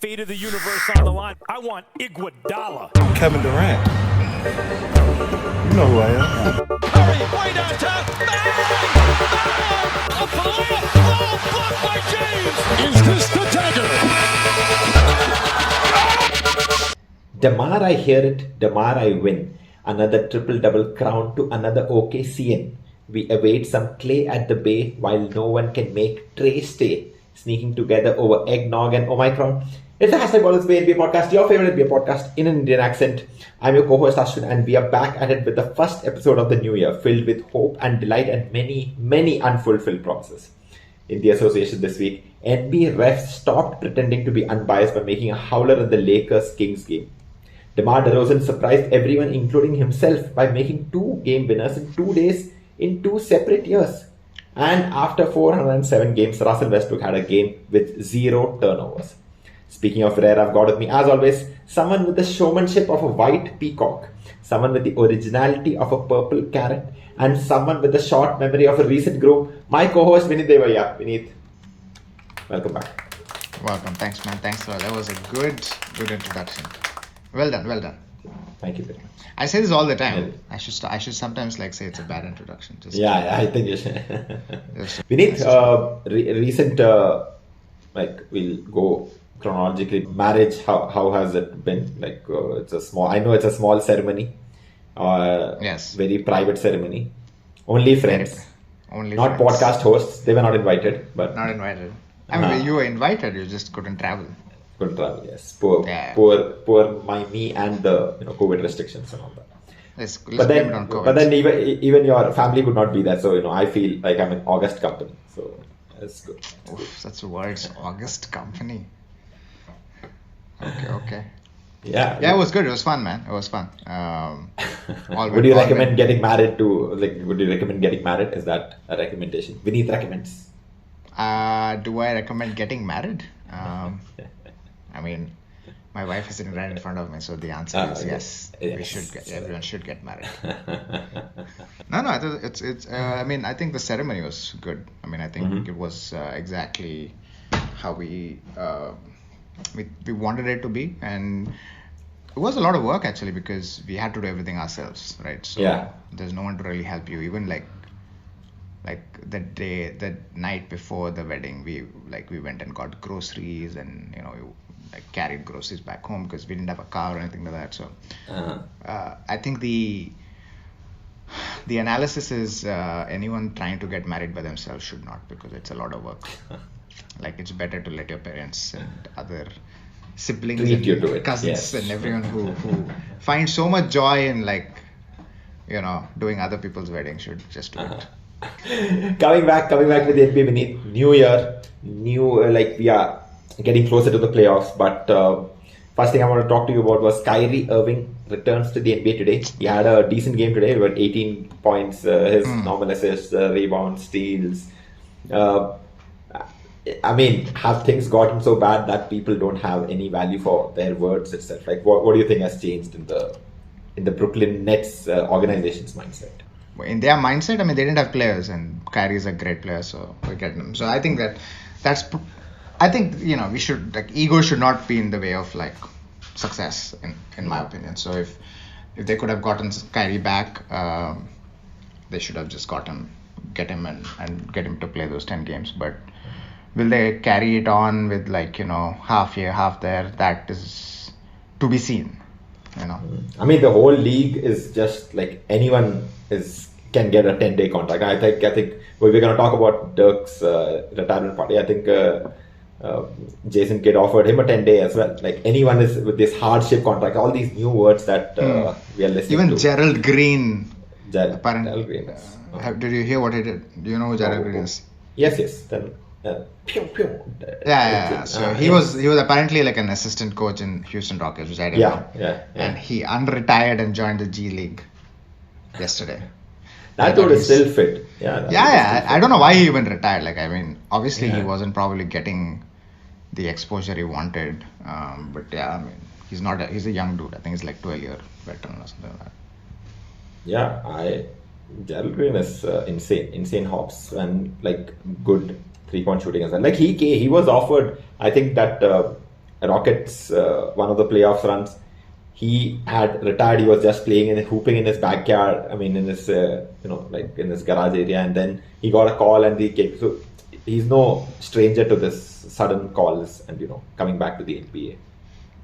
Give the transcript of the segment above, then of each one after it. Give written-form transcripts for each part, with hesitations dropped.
fate of the universe on the line. I want Iguodala. Kevin Durant. You know who I am. Hurry, way downtown. Bang! Up for the layup. Oh, blocked by James. Is this the dagger? The more I hear it, the more I win. Another triple-double crown to another OKCN. We await some clay at the bay while no one can make Trey stay. Sneaking together over eggnog and Omicron. It's the hashtag AwesoMEMPHIS podcast, your favorite beer podcast in an Indian accent. I'm your co-host Ashwin, and we are back at it with the first episode of the new year, filled with hope and delight and many unfulfilled promises. In the association this week, NBA refs stopped pretending to be unbiased by making a howler in the Lakers-Kings game. DeMar DeRozan surprised everyone, including himself, by making 2 game winners in 2 days in 2 separate years. And after 407 games, Russell Westbrook had a game with 0 turnovers. Speaking of rare, I've got with me, as always, someone with the showmanship of a white peacock, someone with the originality of a purple carrot, and someone with the short memory of a recent groom, my co-host Vineet Devaya. Vineet, welcome back. Welcome. Thanks, man. Thanks for that. That was a good introduction. Well done. Thank you very much. I say this all the time. I should sometimes say it's a bad introduction. I think you should. Vineet, recent, we'll go chronologically. Marriage, how has it been? I know it's a small ceremony. Yes. Very private ceremony. Only friends. Not friends. Podcast hosts. They were not invited. Not invited. I mean, you were invited. You just couldn't travel. Couldn't travel, yes. Poor me and the COVID restrictions and all that. Let's blame it on COVID. But then even your family could not be there, so I feel like I'm in August company. So that's good. Oof, such words, August company. Okay. Yeah, it was good. It was fun, man. It was fun. Would you recommend getting married would you recommend getting married? Is that a recommendation? Vineet recommends. Do I recommend getting married? I mean, my wife is sitting right in front of me, so the answer is yes. Everyone should get married. No, it's. I think the ceremony was good. I mean, I think it was exactly how we wanted it to be, and it was a lot of work actually because we had to do everything ourselves, right? So there's no one to really help you. Even like the night before the wedding, we went and got groceries and carried groceries back home because we didn't have a car or anything like that. So I think the analysis is anyone trying to get married by themselves should not, because it's a lot of work. It's better to let your parents and other siblings and cousins and everyone who find so much joy in doing other people's weddings should just do it. Coming back with the NBA Vineet, new year, we are getting closer to the playoffs, but first thing I want to talk to you about was Kyrie Irving returns to the NBA today. He had a decent game today, with 18 points, his normal assists, rebounds, steals. Have things gotten so bad that people don't have any value for their words itself? What do you think has changed in the Brooklyn Nets organization's mindset? In their mindset, they didn't have players, and Kyrie is a great player, so we're getting him. So I think we should, ego should not be in the way of success in my opinion. So if they could have gotten Kyrie back, they should have just get him and get him to play those 10 games. But will they carry it on with half here, half there? That is to be seen. The whole league is just anyone can get a 10-day contract. I think we're going to talk about Dirk's retirement party. I think Jason Kidd offered him a 10-day as well. Anyone is with this hardship contract, all these new words that we are listening to. Even to. Gerald Green. Gerald Green. Did you hear what he did? Do you know who Gerald Green is? Yes. Then, So he was apparently an assistant coach in Houston Rockets, which I didn't know. Yeah. And he unretired and joined the G League yesterday. That dude is still fit. I don't know why he even retired. Obviously he wasn't probably getting the exposure he wanted. But he's not. He's a young dude. I think he's 12-year veteran or something like that. Yeah, Gerald Green is insane hops and good 3-point shooting as well. He was offered. I think that Rockets, one of the playoffs runs, he had retired. He was just playing and hooping in his backyard. I mean, in his like in his garage area, and then he got a call and he came. So he's no stranger to this sudden calls and coming back to the NBA.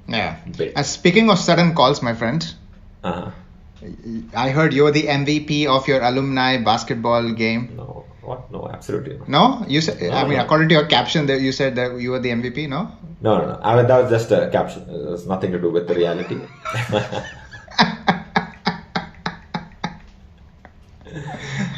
Yeah. Speaking of sudden calls, my friend, I heard you're the MVP of your alumni basketball game. No, what? No, absolutely not. No, you said. According to your caption, that you said that you were the MVP. No. No. I mean, that was just a caption. It was nothing to do with the reality.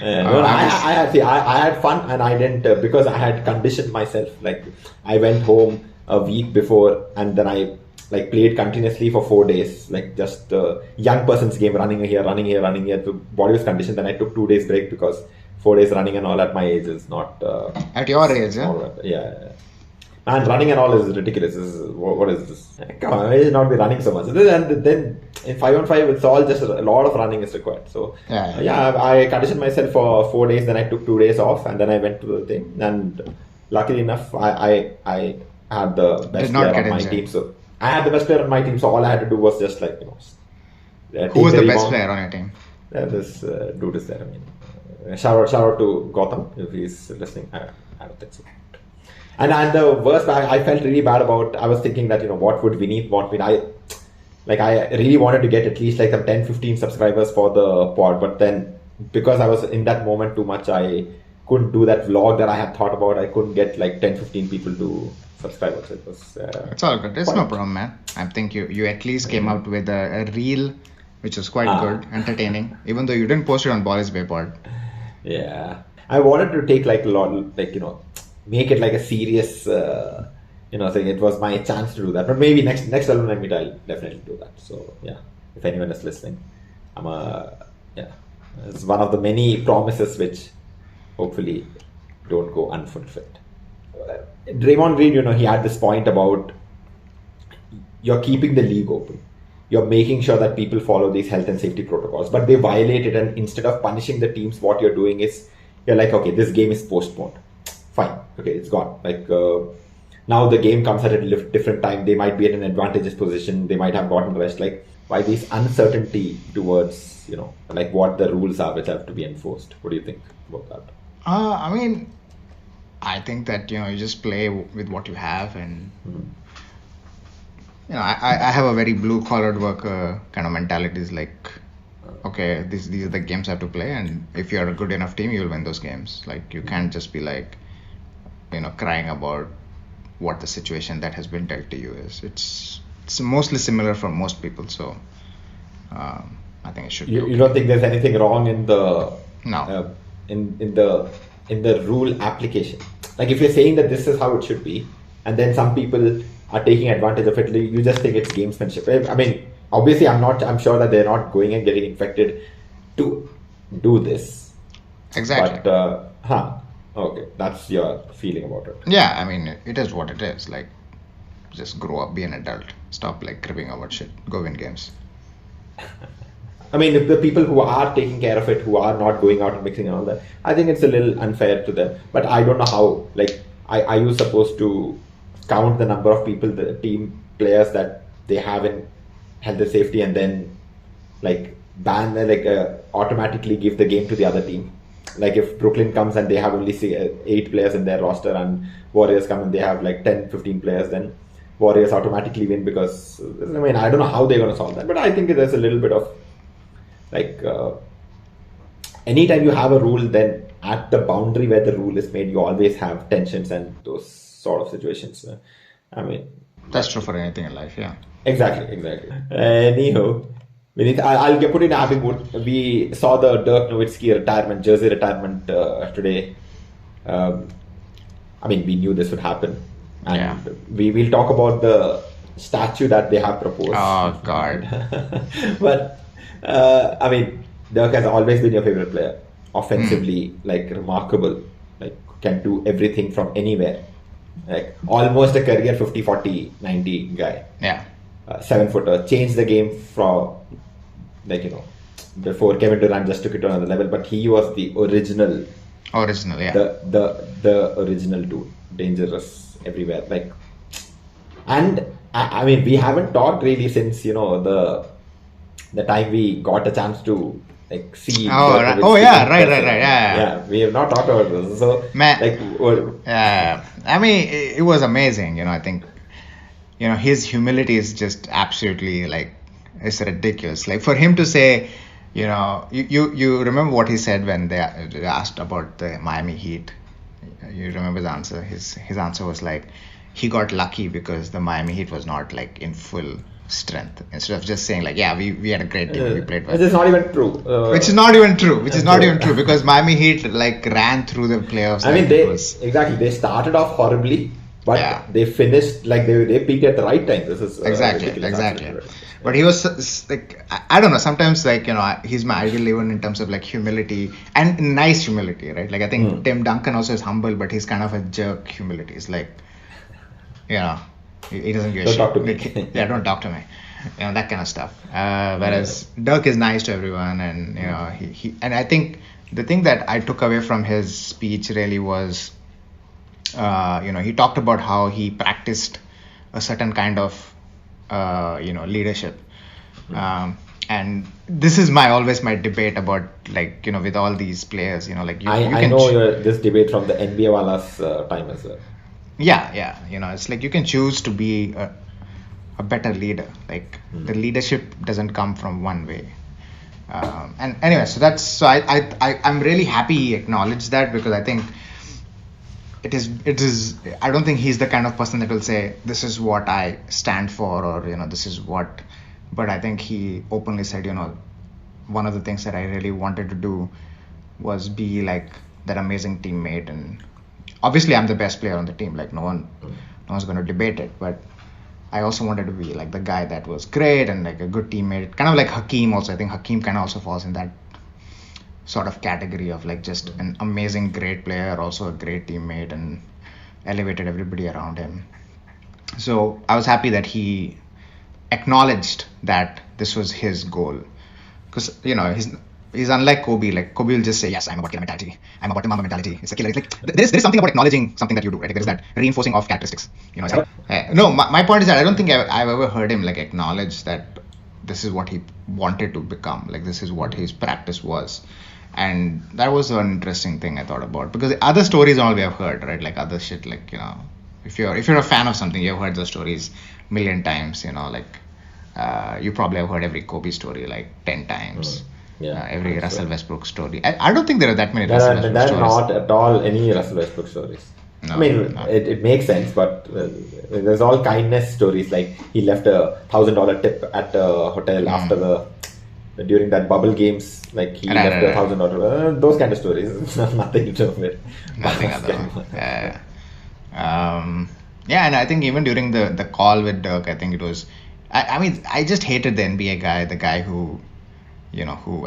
I had fun, and I didn't because I had conditioned myself. Like I went home a week before, and then I played continuously for 4 days, like just a young person's game, running here. The body was conditioned. Then I took 2 days break because 4 days running and all at my age is not. At your age, yeah. And running and all is ridiculous. What is this? Come on, I should not be running so much. And then in 5-on-5, it's all just a lot of running is required. So I conditioned myself for 4 days. Then I took 2 days off, and then I went to the thing. And luckily enough, I had the best player on my team. So I had the best player on my team. So all I had to do was just who was the best player on your team? This dude is there. I mean, shout out to Gotham if he's listening. I don't think so. And the worst, I felt really bad about. I was thinking that what would Vineet want me? I really wanted to get at least some 10-15 subscribers for the pod, but then because I was in that moment too much, I couldn't do that vlog that I had thought about. I couldn't get 10-15 people to subscribe. So it was. It's all good. There's no problem, man. I think you at least came out with a reel, which was quite good, entertaining. Even though you didn't post it on Boris Bay Pod. Yeah, I wanted to take a lot, make it a serious, saying it was my chance to do that. But maybe next alumni meet, I'll definitely do that. So yeah, if anyone is listening, it's one of the many promises which hopefully don't go unfulfilled. Draymond Green, he had this point about you're keeping the league open. You're making sure that people follow these health and safety protocols, but they violate it. And instead of punishing the teams, what you're doing is you're okay, this game is postponed. Fine. Okay, it's gone. Now the game comes at a different time. They might be at an advantageous position. They might have gotten rest. Why this uncertainty towards, what the rules are which have to be enforced? What do you think about that? I mean, I think that, you just play with what you have. And, I have a very blue-collared worker kind of mentality. Is okay, these are the games I have to play. And if you're a good enough team, you'll win those games. You can't just be crying about what the situation that has been dealt to you is. It's mostly similar for most people, so I think it should be okay. You don't think there's anything wrong in the no in the rule application? If you're saying that this is how it should be, and then some people are taking advantage of it, you just think it's gamesmanship. I mean, obviously, I'm sure that they're not going and getting infected to do this. Exactly. But okay, that's your feeling about it. Yeah, I mean, it is what it is. Just grow up, be an adult. Stop cribbing about shit. Go win games. I mean, if the people who are taking care of it, who are not going out and mixing and all that, I think it's a little unfair to them. But I don't know how. Are you supposed to count the number of people, the team players that they have in health and safety, and then ban, automatically give the game to the other team? If Brooklyn comes and they have only 8 players in their roster, and Warriors come and they have 10-15 players, then Warriors automatically win because, I mean, I don't know how they're going to solve that, but I think there's a little bit of anytime you have a rule, then at the boundary where the rule is made, you always have tensions and those sort of situations. I mean, that's true for anything in life, yeah. Exactly. Anyhow, I'll put in a happy mood. We saw the Dirk Nowitzki jersey retirement today. I mean, we knew this would happen. And we will talk about the statue that they have proposed. Oh, God. But, I mean, Dirk has always been your favorite player. Offensively, remarkable. Can do everything from anywhere. Almost a career 50, 40, 90 guy. Yeah. 7-footer. Changed the game from, before Kevin Durant just took it to another level. But he was the original. Original, yeah. The original dude. Dangerous everywhere. And I mean, we haven't talked really since the time we got a chance to like see. Oh, Dirk right. Nowitzki Oh, yeah, in right, person. yeah. Yeah, we have not talked about this. So, Man, like, I mean, it was amazing. I think, his humility is just absolutely like, it's ridiculous. Like for him to say, you remember what he said when they asked about the Miami Heat. You remember the answer? His answer was like, he got lucky because the Miami Heat was not like in full strength. Instead of just saying like, yeah, we had a great team, we played well. which is not even true. Which is not even true. Which is not even true because Miami Heat like ran through the playoffs. I mean, like, they started off horribly, but Yeah. they finished like they peaked at the right time. This is Exactly. ridiculous. But he was like, I don't know. Sometimes like he's my idol even in terms of like humility and nice humility, right? Like I think Tim Duncan also is humble, but he's kind of a jerk humility. It's like, he doesn't give a Don't shit. talk to me. Like, yeah, don't talk to me. That kind of stuff. Whereas Dirk is nice to everyone, and he and I think the thing that I took away from his speech really was, he talked about how he practiced a certain kind of leadership. And this is always my debate about like with all these players, like you I can know this debate from the NBA Walla's time as well. yeah, it's like you can choose to be a better leader. Like the leadership doesn't come from one way. And anyway, so I'm really happy he acknowledged that, because I think it is I don't think he's the kind of person that will say this is what I stand for, or this is what, but I think he openly said, one of the things that I really wanted to do was be like that amazing teammate. And obviously I'm the best player on the team, like no one's going to debate it, but I also wanted to be like the guy that was great and like a good teammate, kind of like Hakeem also. I think Hakeem kind of also falls in that sort of category of like just an amazing great player, also a great teammate, and elevated everybody around him. So I was happy that he acknowledged that this was his goal, because he's unlike Kobe. Like Kobe will just say, yes, I'm about killer mentality, I'm about the mamba mentality, it's a killer. It's like there's something about acknowledging something that you do, right? Like, there's that reinforcing of characteristics. It's like, no, my point is that I don't think I've ever heard him like acknowledge that this is what he wanted to become, like this is what his practice was. And that was an interesting thing I thought about, because other stories all we have heard, right? Like other shit, like if you're a fan of something, you've heard those stories a million times. Like you probably have heard every Kobe story like 10 times. Every Russell Westbrook story. I don't think there are that many Russell Westbrook stories. There are not at all any Russell Westbrook stories. No, I mean, it makes sense, but there's all kindness stories. Like he left $1,000 tip at a hotel after during that bubble games. Like he left $1,000. Those kind of stories. Nothing to do with. Nothing other. Yeah, and I think even during the call with Dirk, I think it was. I mean, I just hated the NBA guy, the guy who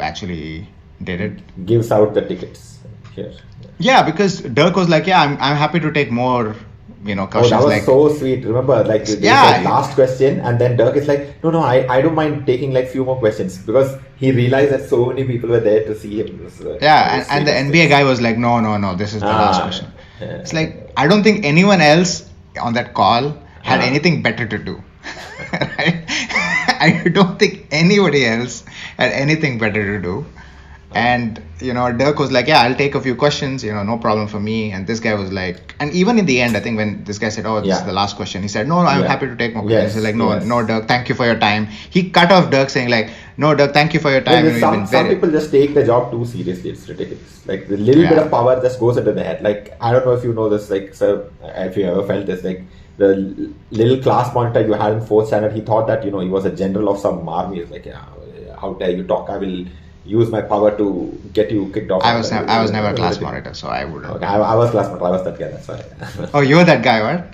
actually did it. Gives out the tickets here. Yeah, because Dirk was like, yeah, I'm happy to take more, questions. Oh, that was like, so sweet. Remember, like, they said last question, and then Dirk is like, no, I don't mind taking like few more questions, because he realized that so many people were there to see him. And the NBA guy was like, no, this is the last question. It's like, I don't think anyone else on that call had anything better to do. Right? I don't think anybody else had anything better to do. And Dirk was like, yeah, I'll take a few questions, no problem for me. And this guy was like, and even in the end, I think when this guy said, oh, this is the last question, he said, no, I'm happy to take more questions. He's like, no, Dirk, thank you for your time. He cut off Dirk saying like, no, Dirk, thank you for your time. Some people just take the job too seriously. It's ridiculous. Like the little bit of power just goes into the head. Like, I don't know if you know this, like, sir, if you ever felt this, like the little class monitor you had in 4th standard, he thought that, he was a general of some army. He's like, how dare you talk? I will use my power to get you kicked off. I was never a class monitor, so I wouldn't. Okay, I was class monitor. I was that guy. That's why. Oh, you were that guy, what?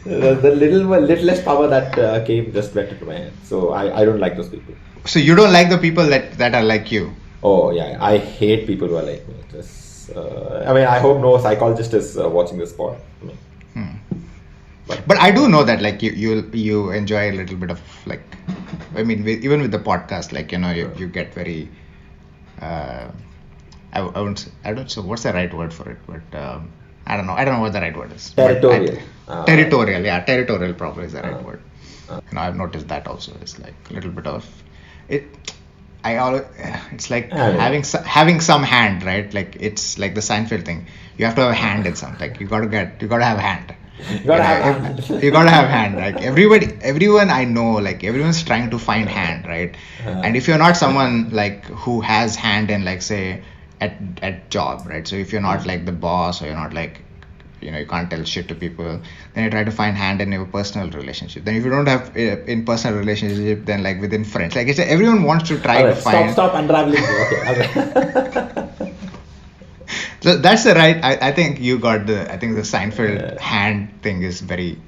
the littlest power that came just went into my head. So I don't like those people. So you don't like the people that are like you? Oh yeah, I hate people who are like me. I hope no psychologist is watching this pod. But I do know that like you enjoy a little bit of like, I mean, even with the podcast, like you get very I don't know what's the right word for it, but I don't know what the right word is. Territorial. Territorial probably is the right word. I've noticed that also. It's like a little bit of it. It's like having some hand, right? Like it's like the Seinfeld thing. You have to have a hand in something. Like you gotta have a hand. You gotta have hand. You gotta have hand. Like everyone I know, like everyone's trying to find hand, right? And if you're not someone like who has hand in, like say at job, right? So if you're not like the boss, or you're not like, you can't tell shit to people, then you try to find hand in your personal relationship. Then if you don't have in personal relationship, then like within friends, like everyone wants to try to find. Stop unraveling. Okay. So that's the right. I think you got I think the Seinfeld hand thing is very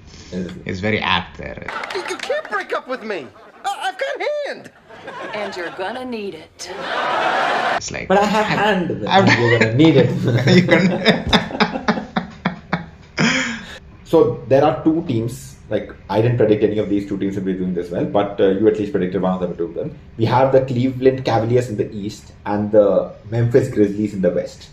apt there. You can't break up with me. I've got hand. And you're gonna need it. It's like. But I have hand. You're gonna need it. So there are two teams. Like I didn't predict any of these two teams would be doing this well, but you at least predicted one of them or two of them. We have the Cleveland Cavaliers in the East and the Memphis Grizzlies in the West.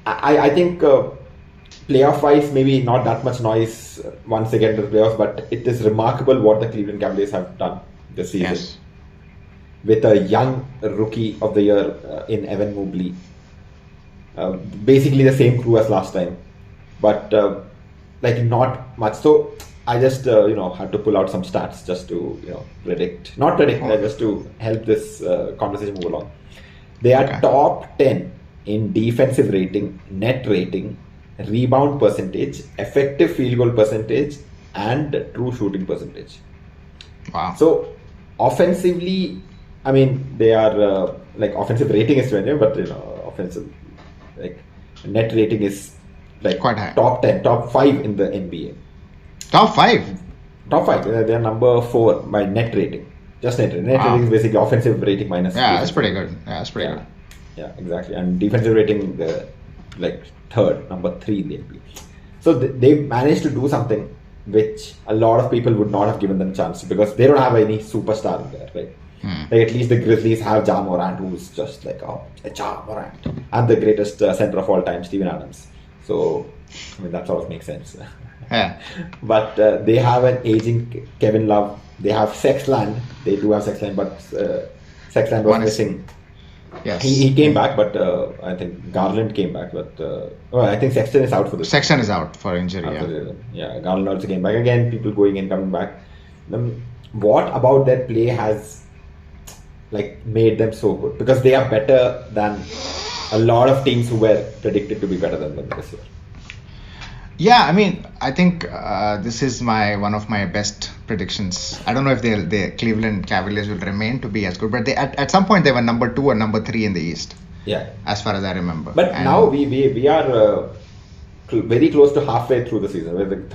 I think playoff-wise, maybe not that much noise once they get into the playoffs, but it is remarkable what the Cleveland Cavaliers have done this season. Yes. With a young rookie of the year in Evan Mobley. Basically the same crew as last time, but like not much. So I just had to pull out some stats just to just to help this conversation move along. They are top 10 in defensive rating, net rating, rebound percentage, effective field goal percentage, and true shooting percentage. Wow. So offensively, I mean, they are like offensive rating is 20, but offensive like net rating is like quite high. Top 10, top 5 in the NBA. Top 5? Top 5. They are number 4 by net rating. Just net rating. Net rating is basically offensive rating minus. Yeah, that's pretty good. Good. Yeah, exactly. And defensive rating, like number 3 in the NBA. So they managed to do something which a lot of people would not have given them a chance because they don't have any superstar in there, right? Like at least the Grizzlies have Ja Morant, who's just like Ja Morant, and the greatest center of all time, Steven Adams. So I mean that sort of makes sense. Yeah. But they have an aging Kevin Love. They have Sexland. They do have Sexland, but Sexland was missing. Yes. He came back, but I think Garland came back. But I think Sexton is out for this. Sexton is out for injury. Yeah, Garland also came back. Again, people going in, coming back. What about their play has like made them so good? Because they are better than a lot of teams who were predicted to be better than them this year. Yeah, I mean, I think this is one of my best predictions. I don't know if the Cleveland Cavaliers will remain to be as good, but they at some point they were number 2 or number 3 in the East. Yeah, as far as I remember. But now we are very close to halfway through the season. We're like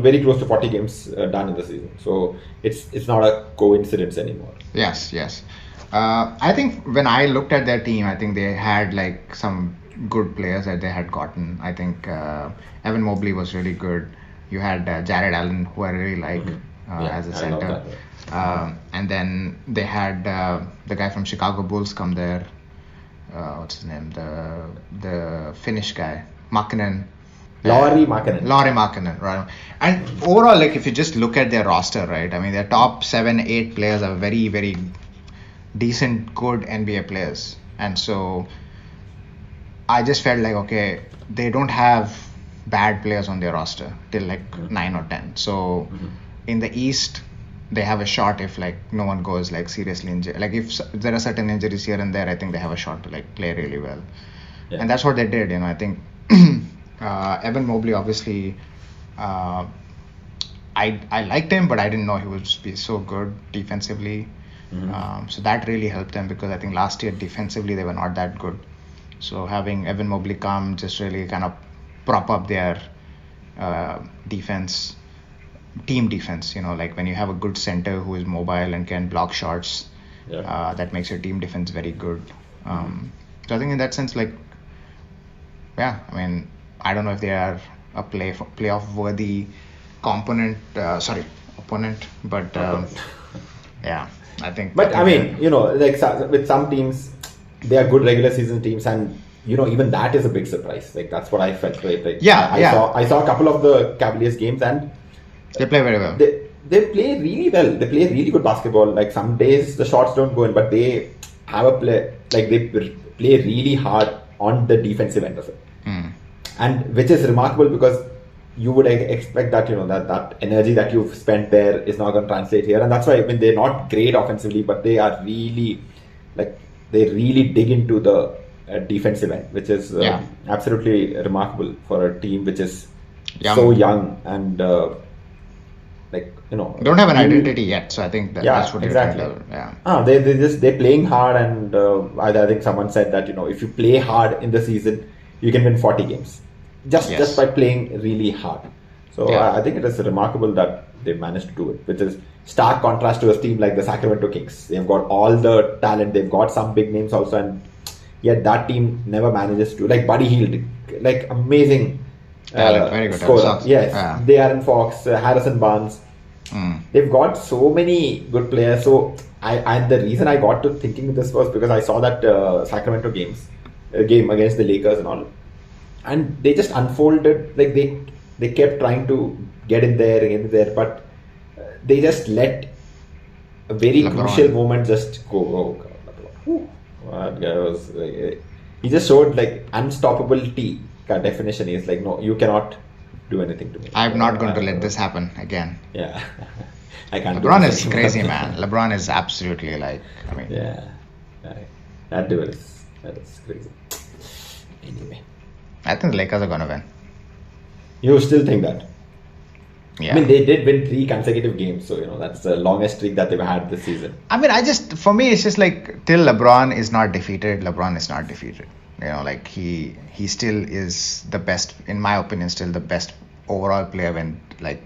very close to 40 games done in the season. So it's not a coincidence anymore. Yes. I think when I looked at their team, I think they had like some good players that they had gotten. I think Evan Mobley was really good. You had Jared Allen, who I really like as a center. And then they had the guy from Chicago Bulls come there. What's his name? The Finnish guy, Markkanen. Lauri Markkanen, right? And overall, like if you just look at their roster, right? I mean, their top 7-8 players are very, very decent, good NBA players, and so I just felt like, okay, they don't have bad players on their roster till like 9 or 10. So in the East, they have a shot if like no one goes like seriously injured. Like if there are certain injuries here and there, I think they have a shot to like play really well. Yeah. And that's what they did. I think Evan Mobley, obviously, I liked him, but I didn't know he would be so good defensively. So that really helped them because I think last year defensively they were not that good. So having Evan Mobley come just really kind of prop up their defense, team defense. Like when you have a good center who is mobile and can block shots, that makes your team defense very good. So I think in that sense, like, I mean, I don't know if they are a playoff worthy opponent, but I think. But I mean, like with some teams, they are good regular season teams, and even that is a big surprise. Like that's what I felt, right? Like I saw a couple of the Cavaliers games and they play very well. They play really well. They play really good basketball. Like some days the shots don't go in, but they have a play. Like they play really hard on the defensive end of it, and which is remarkable because you would expect that that energy that you've spent there is not going to translate here, and that's why they're not great offensively, but they are really they really dig into the defensive end, which is absolutely remarkable for a team which is so young and don't have an identity yet. So I think that's what exactly. They're playing hard, and I think someone said that if you play hard in the season, you can win 40 games just by playing really hard. So I think it is remarkable that they managed to do it, which is stark contrast to a team like the Sacramento Kings. They've got all the talent, they've got some big names also, and yet that team never manages to, like Buddy Hield, like amazing talent, very good scorer. Yes, De'Aaron Fox, Harrison Barnes. They've got so many good players. So and the reason I got to thinking this was because I saw that Sacramento game against the Lakers and all, and they just unfolded. Like they kept trying to get in there, but they just let a very crucial moment just go. That guy was he just showed like unstoppability definition. He's like, no, you cannot do anything to me. I'm not going to let this happen again. Yeah. I can't. LeBron is crazy, man. LeBron is absolutely that dude is crazy. Anyway, I think the Lakers are going to win. You still think that? Yeah. I mean, they did win 3 consecutive games, so that's the longest streak that they've had this season. I mean, for me, it's just like till LeBron is not defeated, LeBron is not defeated. Like he still is the best, in my opinion, still the best overall player when like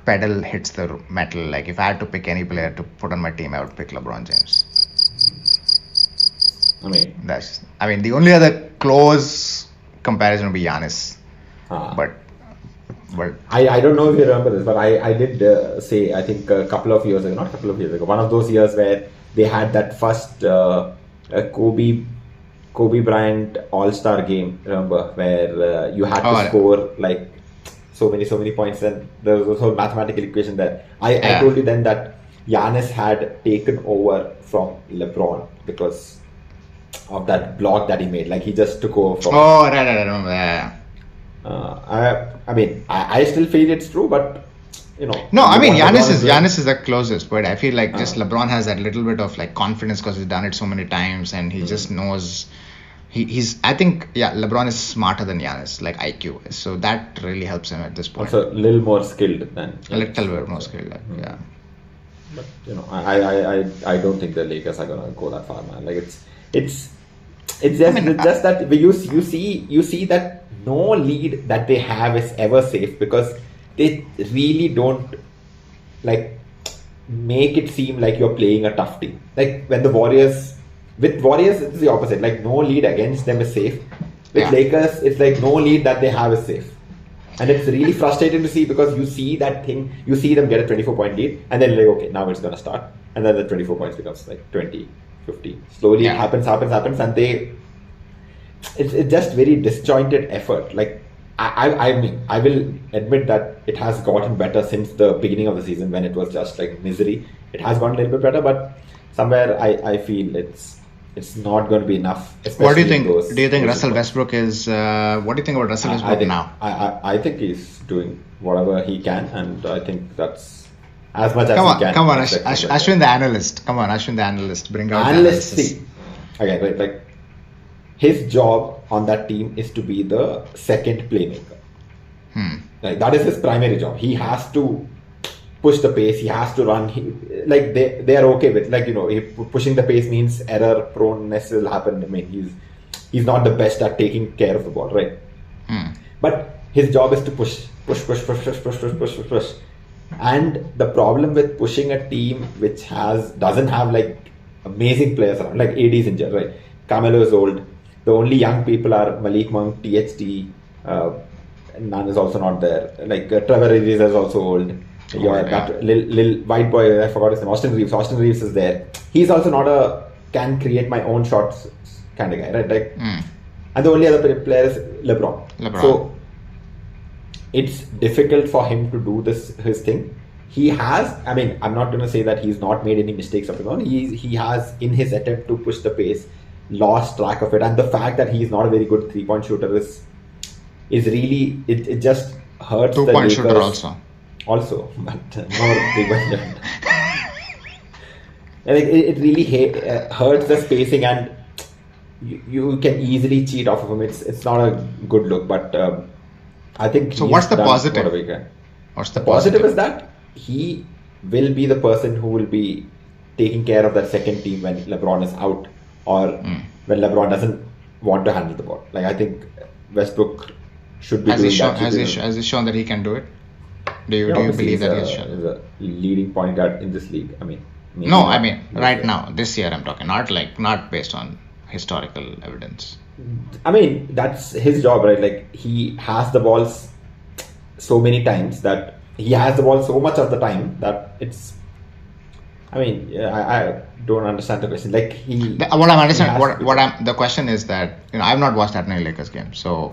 pedal hits the metal. Like if I had to pick any player to put on my team, I would pick LeBron James. I mean, the only other close comparison would be Giannis. But I don't know if you remember this, but I did say, I think not a couple of years ago, one of those years where they had that first Kobe Bryant All-Star game, remember, where you had to score like so many points, and there was a whole mathematical equation there. I told you then that Giannis had taken over from LeBron because of that block that he made. Like he just took over from right, I remember that. I mean, I still feel it's true, but No, I mean Giannis is the closest, but I feel like just LeBron has that little bit of like confidence because he's done it so many times, and he just knows. I think LeBron is smarter than Giannis, like IQ, so that really helps him at this point. Also a little more skilled than. A little bit more skilled, yeah. But I don't think the Lakers are gonna go that far, man. Like it's just that you see that no lead that they have is ever safe because they really don't like make it seem like you're playing a tough team. Like when with Warriors it's the opposite. Like no lead against them is safe. With Lakers it's like no lead that they have is safe. And it's really frustrating to see because you see that thing, you see them get a 24-point lead and then like, okay, now it's going to start. And then the 24 points becomes like 20, 50. Slowly it happens and it's just very disjointed effort. Like I mean, I will admit that it has gotten better since the beginning of the season when it was just like misery. It has gotten a little bit better, but somewhere I feel it's not going to be enough. What do you think? Do you think Russell Westbrook is? What do you think about Russell Westbrook now? I think he's doing whatever he can, and I think that's as much as he can. Come on, Ashwin the analyst. Come on, Ashwin the analyst. Bring out analyst. See, okay, right, like his job on that team is to be the second playmaker. Like that is his primary job. He has to push the pace. He has to run. They are okay with pushing the pace means error proneness will happen. I mean he's not the best at taking care of the ball, right? But his job is to push. And the problem with pushing a team which doesn't have like amazing players around, like AD is injured, right? Carmelo is old. The only young people are Malik Monk, THT. None is also not there. Like Trevor Ariza is also old. That little white boy, I forgot his name. Austin Reeves is there. He's also not can create my own shots kind of guy, right? Like, and the only other player is Lebron. So it's difficult for him to do his thing. He has, I mean, I'm not going to say that he's not made any mistakes of his own. He has, in his attempt to push the pace, lost track of it. And the fact that he's not a very good 3-point shooter is really, it just hurts the Lakers. 2-point shooter also, but more 3-point shooter. Like, it really hurts the spacing, and you can easily cheat off of him. It's not a good look, but I think. So what's the positive? What's the positive is that he will be the person who will be taking care of that second team when LeBron is out, or when LeBron doesn't want to handle the ball. Like, I think Westbrook should be doing that. Has he shown that he can do it? Do you believe that he's a leading point guard in this league? I mean. No, I mean right now, this year I'm talking, not based on historical evidence. I mean, that's his job, right? Like, he has the balls so many times that he has the ball so much of the time that it's. I mean, I don't understand the question. Like, the question is that I've not watched that many Lakers games, so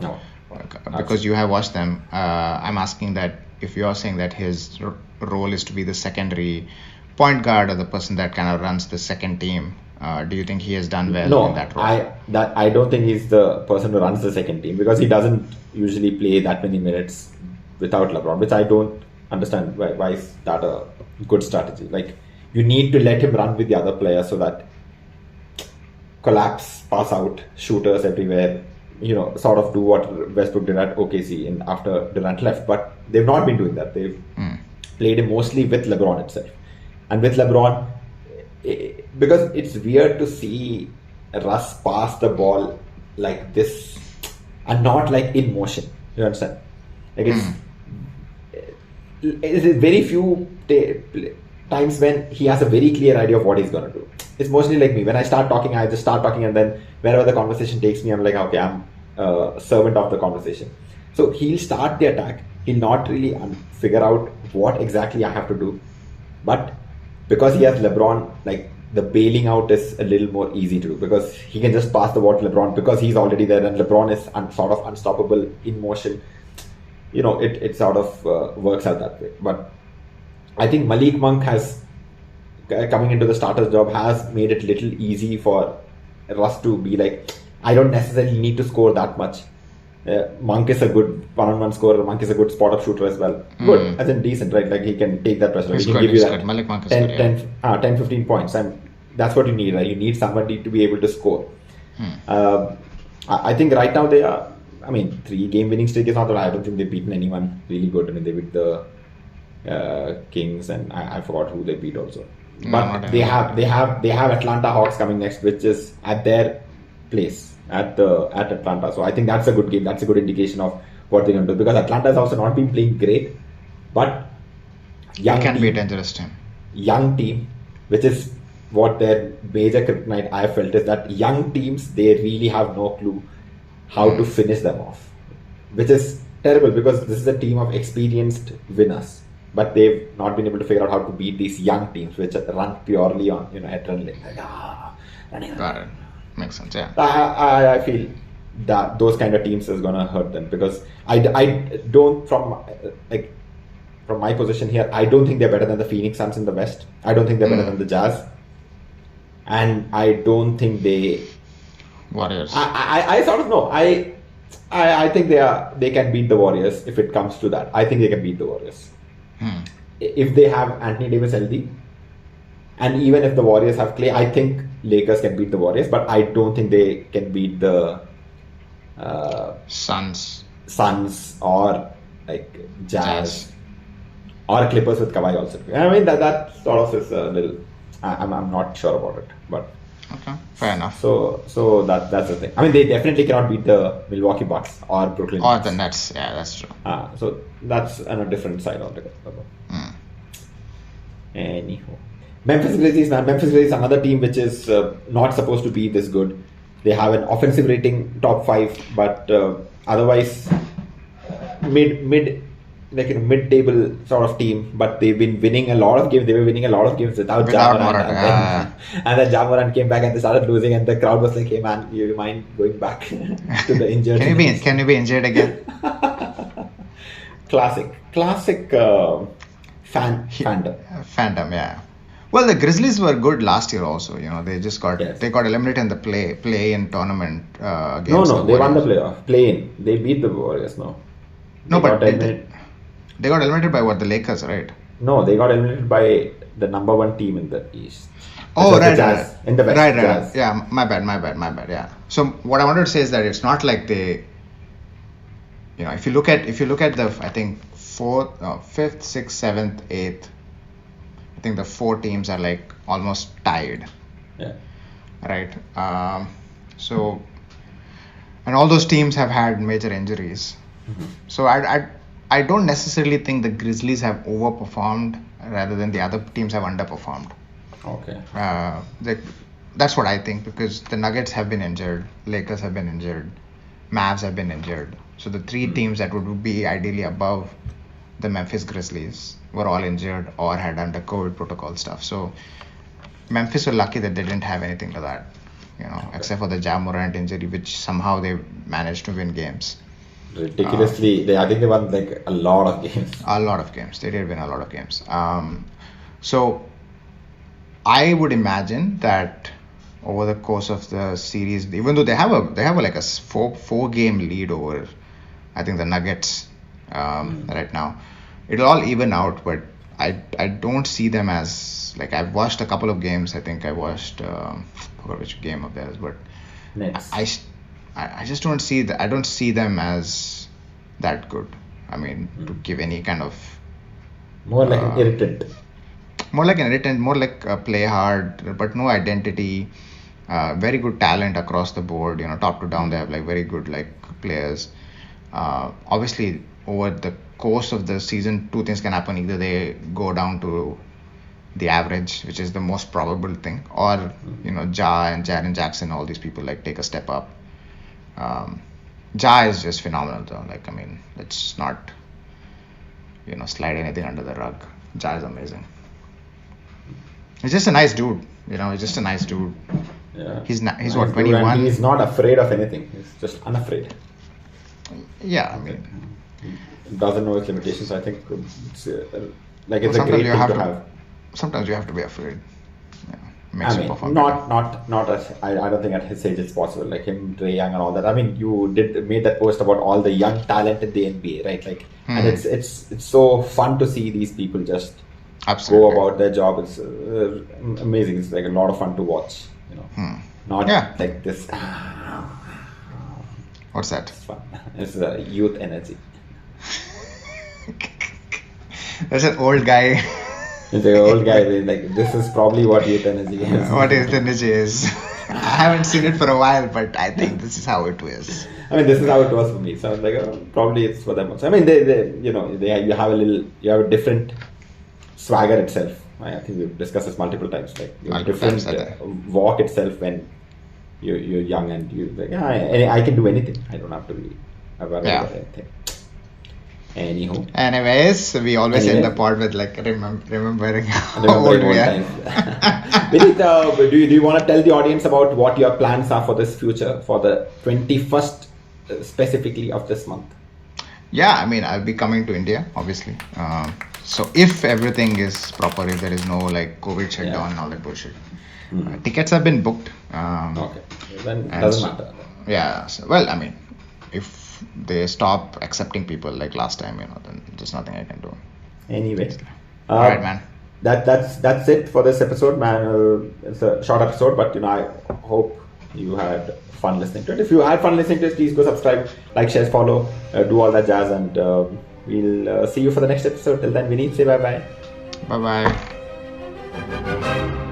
because you have watched them, I'm asking that if you are saying that his role is to be the secondary point guard or the person that kind of runs the second team, do you think he has done well in that role? I don't think he's the person who runs the second team, because he doesn't usually play that many minutes without LeBron, which I don't understand why is that a good strategy. Like, you need to let him run with the other players so that collapse, pass out, shooters everywhere, sort of do what Westbrook did at OKC after Durant left. But they've not been doing that. They've played him mostly with LeBron itself. And with LeBron, because it's weird to see Russ pass the ball like this and not like in motion. You understand? Like, it's very few times when he has a very clear idea of what he's going to do. It's mostly like me. When I start talking, I just start talking, and then wherever the conversation takes me, I'm like, okay, I'm a servant of the conversation. So he'll start the attack. He'll not really figure out what exactly I have to do. But because he has LeBron, like, the bailing out is a little more easy to do, because he can just pass the ball to LeBron because he's already there, and LeBron is sort of unstoppable in motion. It sort of works out that way. But I think Malik Monk has, coming into the starter's job, has made it little easy for Russ to be like, I don't necessarily need to score that much. Monk is a good one-on-one scorer. Monk is a good spot-up shooter as well. Good, as in decent, right? Like, he can take that pressure. He can give you that 10, 15 points. And that's what you need, right? You need somebody to be able to score. I think right now they are, 3-game winning streak is not that. I don't think they've beaten anyone really good. They beat the Kings, and I forgot who they beat also. But they have Atlanta Hawks coming next, which is at their place. At Atlanta, so I think that's a good game. That's a good indication of what they're going to do, because Atlanta has also not been playing great, but it can be a dangerous team. Young team, which is what their major kryptonite I felt is that young teams, they really have no clue how to finish them off, which is terrible, because this is a team of experienced winners, but they've not been able to figure out how to beat these young teams which run purely on adrenaline. Got it. Makes sense, yeah. I feel that those kind of teams is gonna hurt them, because I don't, from my position here, I don't think they're better than the Phoenix Suns in the West. I don't think they're better than the Jazz, and I don't think they Warriors. I sort of know. I think they can beat the Warriors if it comes to that. I think they can beat the Warriors if they have Anthony Davis healthy. And even if the Warriors have Clay, I think Lakers can beat the Warriors, but I don't think they can beat the Suns or like Jazz or Clippers with Kawhi also. That sort of is a little. I'm not sure about it, but okay, fair enough. So that's the thing. They definitely cannot beat the Milwaukee Bucks or Brooklyn or Nets. the Nets. Yeah, that's true. So that's on a different side altogether. Anyhow. Memphis Grizzlies, another team which is not supposed to be this good. They have an offensive rating top 5, but otherwise mid like a mid-table sort of team, but they've been winning a lot of games. They were winning a lot of games without Ja Morant. And then Ja Morant came back and they started losing, and the crowd was like, "Hey man, you mind going back to the injured?" Can you be injured again? Classic fandom. Fandom, yeah. Well, the Grizzlies were good last year also. You know, they just got Yes. they got eliminated in the play-in tournament No, against the they won the Warriors. playoff. Play-in. They beat the Warriors. No, No, but got eliminated. they got eliminated by what, the Lakers, right? No, they got eliminated by the number one team in the East. Oh, The right, Jazz. right. In the West. Right. Jazz. Yeah, my bad. Yeah. So what I wanted to say is that it's not like they, you know, if you look at the, I think fifth, sixth, seventh, eighth, I think the four teams are like almost tied, Yeah. right? So, and all those teams have had major injuries. So I don't necessarily think the Grizzlies have overperformed rather than the other teams have underperformed. Okay. That's what I think, because the Nuggets have been injured, Lakers have been injured, Mavs have been injured. So the three teams that would be ideally above the Memphis Grizzlies were all injured or had under COVID protocol stuff. So Memphis were lucky that they didn't have anything to that, you know, except for the Ja Morant injury, which somehow they managed to win games. Ridiculously, I think they won like a lot of games. A lot of games. They did win a lot of games. So I would imagine that over the course of the series, even though they have like a four game lead over, I think, the Nuggets right now, it'll all even out. But I don't see them as, like, I've watched a couple of games. I think I watched I forgot which game of theirs, but Nets. I just don't see that. I don't see them as that good. I mean, to give any kind of More like an irritant. more like play hard, but no identity. Very good talent across the board. You know, top to down, they have like very good like players. Obviously, over the course of the season, two things can happen. Either they go down to the average, which is the most probable thing, or you know, Ja and Jaren Jackson, all these people like take a step up. Ja is just phenomenal though. Like, I mean, let's not, you know, slide anything under the rug. Ja is amazing. He's just a nice dude. You know, he's just a nice dude. Yeah. He's Nice what, dude, 21? and he's not afraid of anything. He's just unafraid. Yeah, I mean, Doesn't know his limitations. I think it's like it's a sometimes great you thing have to to- have. sometimes you have to be afraid. Yeah, makes I you mean, perform better. not as I don't think at his age it's possible. Like him, Dre Young, and all that. I mean, you made that post about all the young talent in the NBA, right? Like, and it's so fun to see these people just Absolutely. go about their job. It's amazing. It's like a lot of fun to watch. You know, not Yeah. like this. What's that? It's fun. It's youth energy. There's an old guy. It's like an old guy. Like this is probably what youth energy is. What is the energy is? I haven't seen it for a while, but I think this is how it was. I mean, this is how it was for me. So I was like, probably it's for them also. I mean, you have a different swagger itself. I think we've discussed this multiple times. Like you have a Multiple different times, I walk itself when you're young and you like, I can do anything. I don't have to be aware Yeah. of anything. Anywho. Anyways, we always end Anyway. the pod with like remembering how Remember old old we are. times. Vineet, do you want to tell the audience about what your plans are for this future, for the 21st specifically of this month? Yeah, I mean, I'll be coming to India, obviously. So if everything is proper, if there is no like COVID shutdown and all that bullshit, tickets have been booked. Okay. Then it And doesn't so- matter. Yeah. So, well, I mean, if they stop accepting people like last time, you know, then there's nothing I can do. Anyway. Alright, man. That's it for this episode, man. It's a short episode, but I hope you had fun listening to it. If you had fun listening to it, please go subscribe, like, share, follow, do all that jazz, and we'll see you for the next episode. Till then, Vineet, say bye bye. Bye bye.